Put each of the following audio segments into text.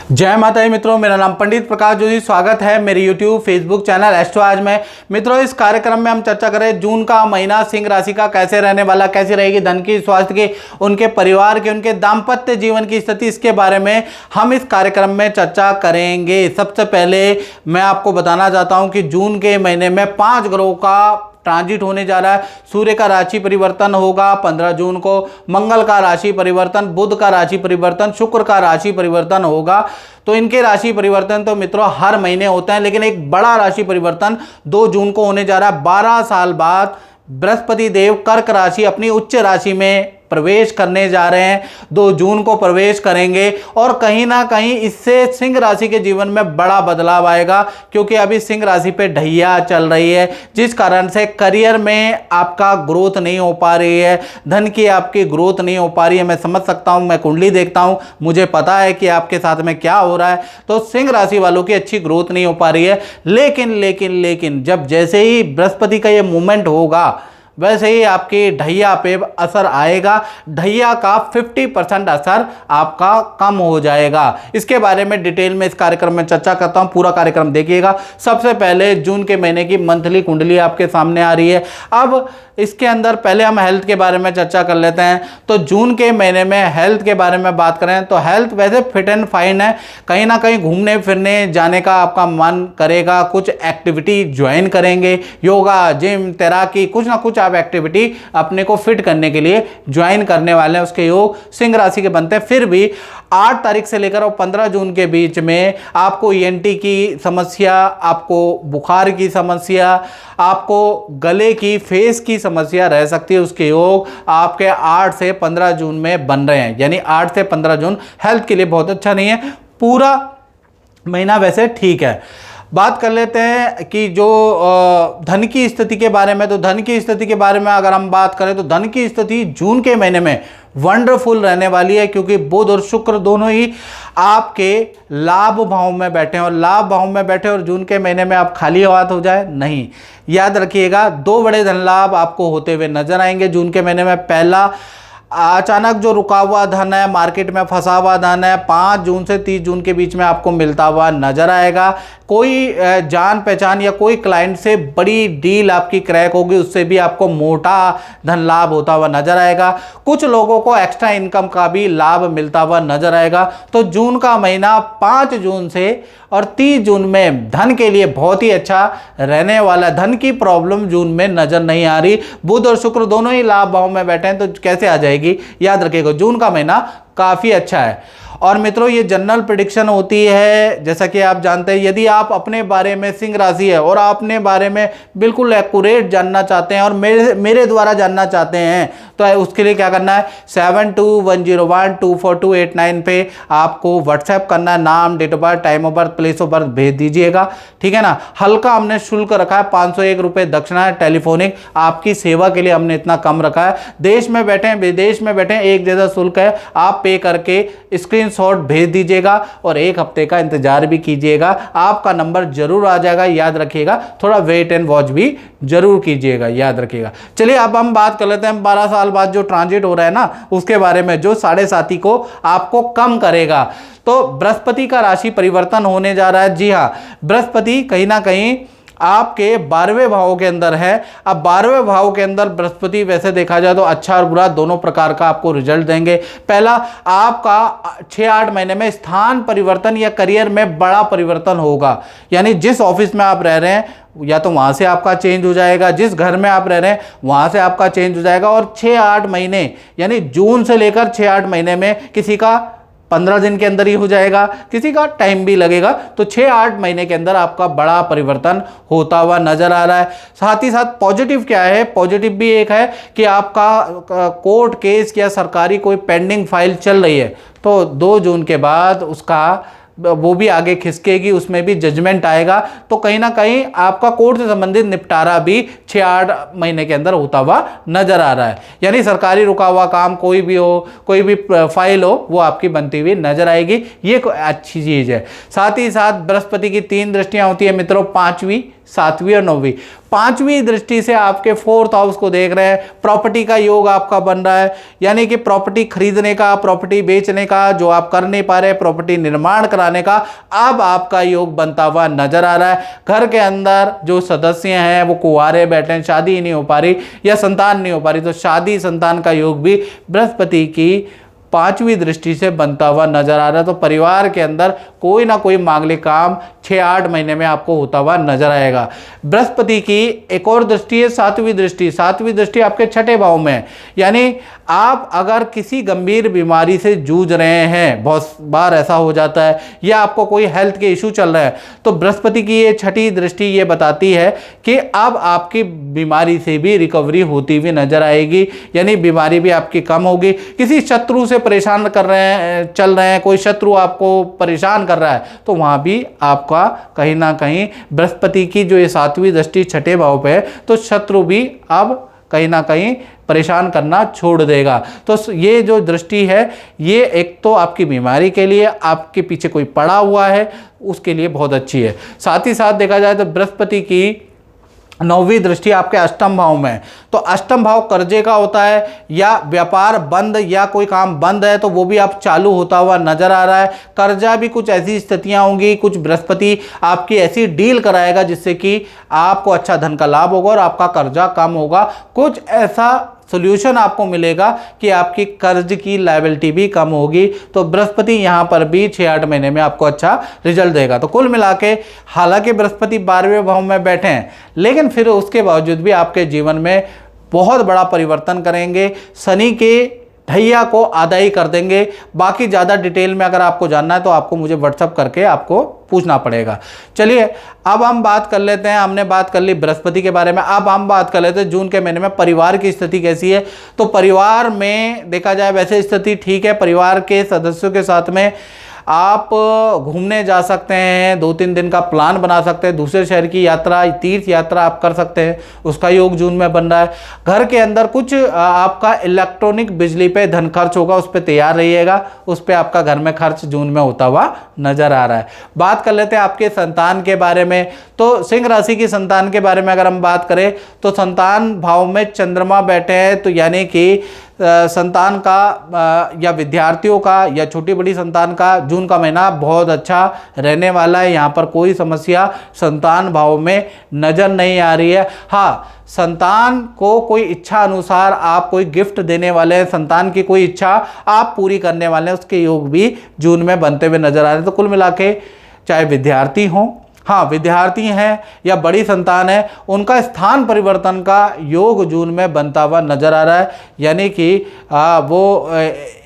जय माता दी मित्रों, मेरा नाम पंडित प्रकाश जोशी। स्वागत है मेरे YouTube फेसबुक चैनल एस्ट्रो आज में। मित्रों, इस कार्यक्रम में हम चर्चा करें जून का महीना सिंह राशि का कैसे रहने वाला, कैसी रहेगी धन की, स्वास्थ्य की, उनके परिवार की, उनके दाम्पत्य जीवन की स्थिति, इसके बारे में हम इस कार्यक्रम में चर्चा करेंगे। सबसे पहले मैं आपको बताना चाहता हूँ कि जून के महीने में 5 ग्रहों का ट्रांजिट होने जा रहा है। सूर्य का राशि परिवर्तन होगा 15 जून को, मंगल का राशि परिवर्तन, बुध का राशि परिवर्तन, शुक्र का राशि परिवर्तन होगा। तो इनके राशि परिवर्तन तो मित्रों हर महीने होते हैं, लेकिन एक बड़ा राशि परिवर्तन 2 जून को होने जा रहा है। 12 साल बाद बृहस्पति देव कर्क राशि अपनी उच्च राशि में प्रवेश करने जा रहे हैं। 2 जून को प्रवेश करेंगे और कहीं ना कहीं इससे सिंह राशि के जीवन में बड़ा बदलाव आएगा, क्योंकि अभी सिंह राशि पे ढैया चल रही है, जिस कारण से करियर में आपका ग्रोथ नहीं हो पा रही है, धन की आपकी ग्रोथ नहीं हो पा रही है। मैं समझ सकता हूं, मैं कुंडली देखता हूं, मुझे पता है कि आपके साथ में क्या हो रहा है। तो सिंह राशि वालों की अच्छी ग्रोथ नहीं हो पा रही है। लेकिन जब जैसे ही बृहस्पति का ये मूवमेंट होगा वैसे ही आपकी ढैया पे असर आएगा। ढैया का 50% असर आपका कम हो जाएगा। इसके बारे में डिटेल में इस कार्यक्रम में चर्चा करता हूं, पूरा कार्यक्रम देखिएगा। सबसे पहले जून के महीने की मंथली कुंडली आपके सामने आ रही है। अब इसके अंदर पहले हम हेल्थ के बारे में चर्चा कर लेते हैं। तो जून के महीने में हेल्थ के बारे में बात करें तो हेल्थ वैसे फिट एंड फाइन है। कहीं ना कहीं घूमने फिरने जाने का आपका मन करेगा, कुछ एक्टिविटी ज्वाइन करेंगे, योगा, जिम, तैराकी, कुछ ना कुछ आप एक्टिविटी अपने को फिट करने के लिए ज्वाइन करने वाले हैं। उसके योग सिंह राशि के बनते हैं। फिर भी 8 तारीख से लेकर और 15 जून के बीच में आपको ENT की समस्या, आपको बुखार की समस्या, आपको गले की, फेस की समस्या रह सकती है। उसके योग आपके 8 से 15 जून में बन रहे हैं, यानी 8 से 15 जून हेल्थ के लिए बहुत अच्छा नहीं है। पूरा महीना वैसे ठीक है। बात कर लेते हैं कि जो धन की स्थिति के बारे में। तो धन की स्थिति के बारे में अगर हम बात करें तो धन की स्थिति जून के महीने में वंडरफुल रहने वाली है, क्योंकि बुध और शुक्र दोनों ही आपके लाभ भाव में बैठे हैं। और लाभ भाव में बैठे और जून के महीने में आप खाली हाथ हो जाए नहीं। याद रखिएगा, 2 बड़े धन लाभ आपको होते हुए नजर आएंगे जून के महीने में। पहला, अचानक जो रुका हुआ धन है, मार्केट में फंसा हुआ धन है, 5 जून से 30 जून के बीच में आपको मिलता हुआ नजर आएगा। कोई जान पहचान या कोई क्लाइंट से बड़ी डील आपकी क्रैक होगी, उससे भी आपको मोटा धन लाभ होता हुआ नजर आएगा। कुछ लोगों को एक्स्ट्रा इनकम का भी लाभ मिलता हुआ नजर आएगा। तो जून का महीना 5 जून से और 30 जून में धन के लिए बहुत ही अच्छा रहने वाला। धन की प्रॉब्लम जून में नजर नहीं आ रही। बुध और शुक्र दोनों ही लाभ भाव में बैठे हैं, तो कैसे आ जाएगी? याद रखिएगा, जून का महीना काफी अच्छा है। और मित्रों, ये जनरल प्रेडिक्शन होती है, जैसा कि आप जानते हैं। यदि आप अपने बारे में, सिंह राशि है और आप अपने बारे में बिल्कुल एक्यूरेट जानना चाहते हैं और मेरे द्वारा जानना चाहते हैं, तो उसके लिए क्या करना है? 7210124289 पे आपको व्हाट्सएप करना है। नाम, date of birth, time of birth, place of birth भेज दीजिएगा, ठीक है ना। हल्का हमने शुल्क रखा है, 501 रुपये दक्षिणा है। टेलीफोनिक आपकी सेवा के लिए हमने इतना कम रखा है। देश में बैठे विदेश में बैठे एक जैसा शुल्क है। आप पे करके स्क्रीनशॉट भेज दीजिएगा और 1 हफ्ते का इंतजार भी कीजिएगा। आपका नंबर जरूर आ जाएगा। याद रखिएगा, थोड़ा वेट एंड वॉच भी जरूर कीजिएगा, याद रखिएगा। चलिए अब हम बात कर लेते हैं 12 साल बाद जो ट्रांजिट हो रहा है ना, उसके बारे में, जो 7.5 को आपको कम करेगा। तो बृहस्पति का राशि परिवर्तन होने जा रहा है। जी हाँ, बृहस्पति कहीं ना कहीं आपके 12वें भाव के अंदर है। अब 12वें भाव के अंदर बृहस्पति वैसे देखा जाए तो अच्छा और बुरा दोनों प्रकार का आपको रिजल्ट देंगे। पहला, आपका 6-8 महीने में स्थान परिवर्तन या करियर में बड़ा परिवर्तन होगा। यानी जिस ऑफिस में आप रह रहे हैं या तो वहां से आपका चेंज हो जाएगा, जिस घर में आप रह रहे हैं वहां से आपका चेंज हो जाएगा। और 6-8 महीने, यानी जून से लेकर 6-8 महीने में, किसी का 15 दिन के अंदर ही हो जाएगा, किसी का टाइम भी लगेगा। तो 6-8 महीने के अंदर आपका बड़ा परिवर्तन होता हुआ नजर आ रहा है। साथ ही साथ पॉजिटिव क्या है? पॉजिटिव भी एक है कि आपका कोर्ट केस या सरकारी कोई पेंडिंग फाइल चल रही है, तो 2 जून के बाद उसका वो भी आगे खिसकेगी, उसमें भी जजमेंट आएगा। तो कहीं ना कहीं आपका कोर्ट से संबंधित निपटारा भी 6-8 महीने के अंदर होता हुआ नजर आ रहा है। यानी सरकारी रुका हुआ काम कोई भी हो, कोई भी फाइल हो, वो आपकी बनती हुई नजर आएगी। ये अच्छी चीज है। साथ ही साथ बृहस्पति की 3 दृष्टियां होती है मित्रों, 5वीं, 7वीं और 9वीं। 5वीं दृष्टि से आपके 4th हाउस को देख रहे हैं। प्रॉपर्टी का योग आपका बन रहा है, यानी कि प्रॉपर्टी खरीदने का, प्रॉपर्टी बेचने का जो आप कर नहीं पा रहे, प्रॉपर्टी निर्माण कराने का अब आपका योग बनता हुआ नजर आ रहा है। घर के अंदर जो सदस्य हैं वो कुंवारे बैठे हैं, शादी ही नहीं हो पा रही या संतान नहीं हो पा रही, तो शादी संतान का योग भी बृहस्पति की 5वीं दृष्टि से बनता हुआ नजर आ रहा है। तो परिवार के अंदर कोई ना कोई मांगलिक काम 6-8 महीने में आपको होता हुआ नजर आएगा। बृहस्पति की एक और दृष्टि है 7वीं दृष्टि। 7वीं दृष्टि आपके 6ठे भाव में है, यानी आप अगर किसी गंभीर बीमारी से जूझ रहे हैं, बहुत बार ऐसा हो जाता है, या आपको कोई हेल्थ के इशू चल रहा है, तो बृहस्पति की ये 6ठी दृष्टि ये बताती है कि अब आपकी बीमारी से भी रिकवरी होती हुई नजर आएगी, यानी बीमारी भी आपकी कम होगी। किसी शत्रु से परेशान कर रहे हैं, चल रहे हैं, कोई शत्रु आपको परेशान कर रहा है, तो वहां भी आपका कहीं ना कहीं बृहस्पति की जो ये 7वीं दृष्टि 6ठे भाव पे है, तो शत्रु भी अब कहीं ना कहीं परेशान करना छोड़ देगा। तो ये जो दृष्टि है ये एक तो आपकी बीमारी के लिए, आपके पीछे कोई पड़ा हुआ है उसके लिए बहुत अच्छी है। साथ ही साथ देखा जाए तो बृहस्पति की 9वीं दृष्टि आपके अष्टम भाव में है, तो अष्टम भाव कर्जे का होता है, या व्यापार बंद या कोई काम बंद है तो वो भी आप चालू होता हुआ नजर आ रहा है। कर्जा भी कुछ ऐसी स्थितियां होंगी, कुछ बृहस्पति आपकी ऐसी डील कराएगा जिससे कि आपको अच्छा धन का लाभ होगा और आपका कर्जा कम होगा। कुछ ऐसा सोल्यूशन आपको मिलेगा कि आपकी कर्ज की लायबिलिटी भी कम होगी। तो बृहस्पति यहाँ पर भी 6-8 महीने में आपको अच्छा रिजल्ट देगा। तो कुल मिला के हालांकि बृहस्पति 12वें भाव में बैठे हैं, लेकिन फिर उसके बावजूद भी आपके जीवन में बहुत बड़ा परिवर्तन करेंगे। शनि के ढैया को आधा ही कर देंगे। बाकी ज़्यादा डिटेल में अगर आपको जानना है तो आपको मुझे व्हाट्सअप करके आपको पूछना पड़ेगा। चलिए अब हम बात कर लेते हैं, हमने बात कर ली बृहस्पति के बारे में, अब हम बात कर लेते हैं जून के महीने में परिवार की स्थिति कैसी है। तो परिवार में देखा जाए वैसे स्थिति ठीक है। परिवार के सदस्यों के साथ में आप घूमने जा सकते हैं, 2-3 दिन का प्लान बना सकते हैं, दूसरे शहर की यात्रा, तीर्थ यात्रा आप कर सकते हैं, उसका योग जून में बन रहा है। घर के अंदर कुछ आपका इलेक्ट्रॉनिक बिजली पे धन खर्च होगा, उस पर तैयार रहिएगा, उस पर आपका घर में खर्च जून में होता हुआ नजर आ रहा है। बात कर लेते हैं आपके संतान के बारे में। तो सिंह राशि की संतान के बारे में अगर हम बात करें तो संतान भाव में चंद्रमा बैठे हैं, तो यानी कि संतान का या विद्यार्थियों का या छोटी बड़ी संतान का जून का महीना बहुत अच्छा रहने वाला है। यहाँ पर कोई समस्या संतान भाव में नज़र नहीं आ रही है। हाँ, संतान को कोई इच्छा अनुसार आप कोई गिफ्ट देने वाले हैं, संतान की कोई इच्छा आप पूरी करने वाले हैं, उसके योग भी जून में बनते हुए नजर आ रहे हैं। तो कुल मिला के चाहे विद्यार्थी हों, हाँ विद्यार्थी हैं या बड़ी संतान है, उनका स्थान परिवर्तन का योग जून में बनता हुआ नजर आ रहा है, यानी कि वो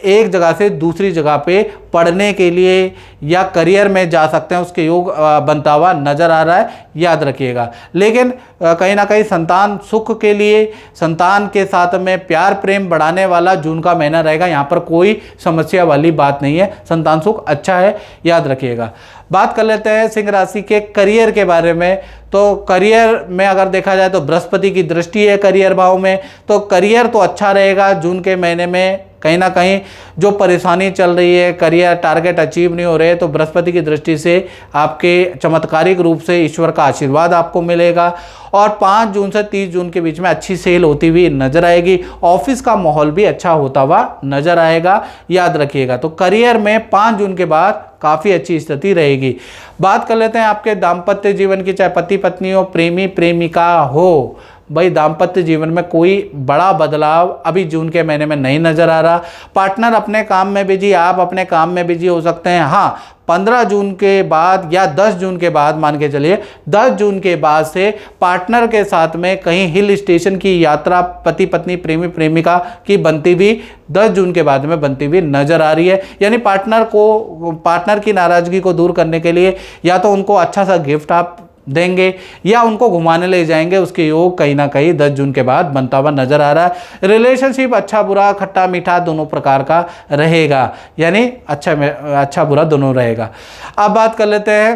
एक जगह से दूसरी जगह पे पढ़ने के लिए या करियर में जा सकते हैं, उसके योग बनता हुआ नजर आ रहा है, याद रखिएगा। लेकिन कहीं ना कहीं संतान सुख के लिए, संतान के साथ में प्यार प्रेम बढ़ाने वाला जून का महीना रहेगा। यहाँ पर कोई समस्या वाली बात नहीं है, संतान सुख अच्छा है, याद रखिएगा। बात कर लेते हैं सिंह राशि के करियर के बारे में। तो करियर में अगर देखा जाए तो बृहस्पति की दृष्टि है करियर भाव में, तो करियर तो अच्छा रहेगा जून के महीने में। कहीं ना कहीं जो परेशानी चल रही है, करियर टारगेट अचीव नहीं हो रहे, तो बृहस्पति की दृष्टि से आपके चमत्कारिक रूप से ईश्वर का आशीर्वाद आपको मिलेगा। और 5 जून से 30 जून के बीच में अच्छी सेल होती हुई नजर आएगी। ऑफिस का माहौल भी अच्छा होता हुआ नजर आएगा, याद रखिएगा। तो करियर में 5 जून के बाद काफ़ी अच्छी स्थिति रहेगी। बात कर लेते हैं आपके दाम्पत्य जीवन की, चाहे पति पत्नी हो, प्रेमी प्रेमिका हो, भाई दाम्पत्य जीवन में कोई बड़ा बदलाव अभी जून के महीने में नहीं नजर आ रहा। पार्टनर अपने काम में बिजी, आप अपने काम में बिजी हो सकते हैं। हाँ, 15 जून के बाद या 10 जून के बाद मान के चलिए, 10 जून के बाद से पार्टनर के साथ में कहीं हिल स्टेशन की यात्रा पति पत्नी प्रेमी प्रेमिका की बनती हुई 10 जून के बाद में बनती हुई नजर आ रही है। यानी पार्टनर की नाराजगी को दूर करने के लिए या तो उनको अच्छा सा गिफ्ट आप देंगे या उनको घुमाने ले जाएंगे, उसके योग कहीं ना कहीं 10 जून के बाद बनता हुआ नजर आ रहा है। रिलेशनशिप अच्छा बुरा, खट्टा मीठा दोनों प्रकार का रहेगा, यानी अच्छा बुरा दोनों रहेगा। अब बात कर लेते हैं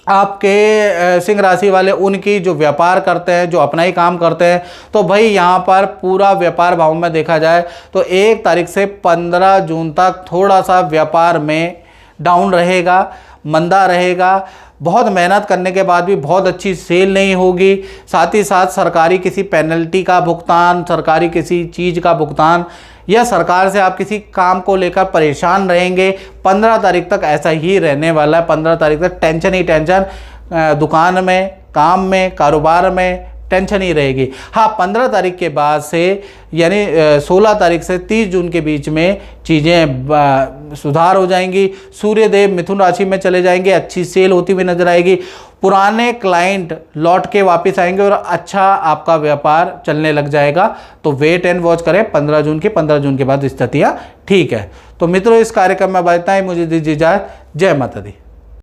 आपके सिंह राशि वाले, उनकी जो व्यापार करते हैं, जो अपना ही काम करते हैं, तो भाई यहाँ पर पूरा व्यापार भाव में देखा जाए तो 1 तारीख से 15 जून तक थोड़ा सा व्यापार में डाउन रहेगा, मंदा रहेगा। बहुत मेहनत करने के बाद भी बहुत अच्छी सेल नहीं होगी। साथ ही साथ सरकारी किसी पेनल्टी का भुगतान, सरकारी किसी चीज़ का भुगतान, या सरकार से आप किसी काम को लेकर परेशान रहेंगे। 15 तारीख तक ऐसा ही रहने वाला है। 15 तारीख तक टेंशन ही टेंशन, दुकान में, काम में, कारोबार में टेंशन ही रहेगी। हाँ, 15 तारीख के बाद से यानी 16 तारीख से 30 जून के बीच में चीज़ें सुधार हो जाएंगी। सूर्य देव मिथुन राशि में चले जाएंगे, अच्छी सेल होती हुई नजर आएगी। पुराने क्लाइंट लौट के वापस आएंगे और अच्छा आपका व्यापार चलने लग जाएगा। तो वेट एंड वॉच करें 15 जून की। 15 जून के बाद स्थितियाँ ठीक है। तो मित्रों, इस कार्यक्रम में बताएं, मुझे दीजिए इजाज़त। जय माता दी।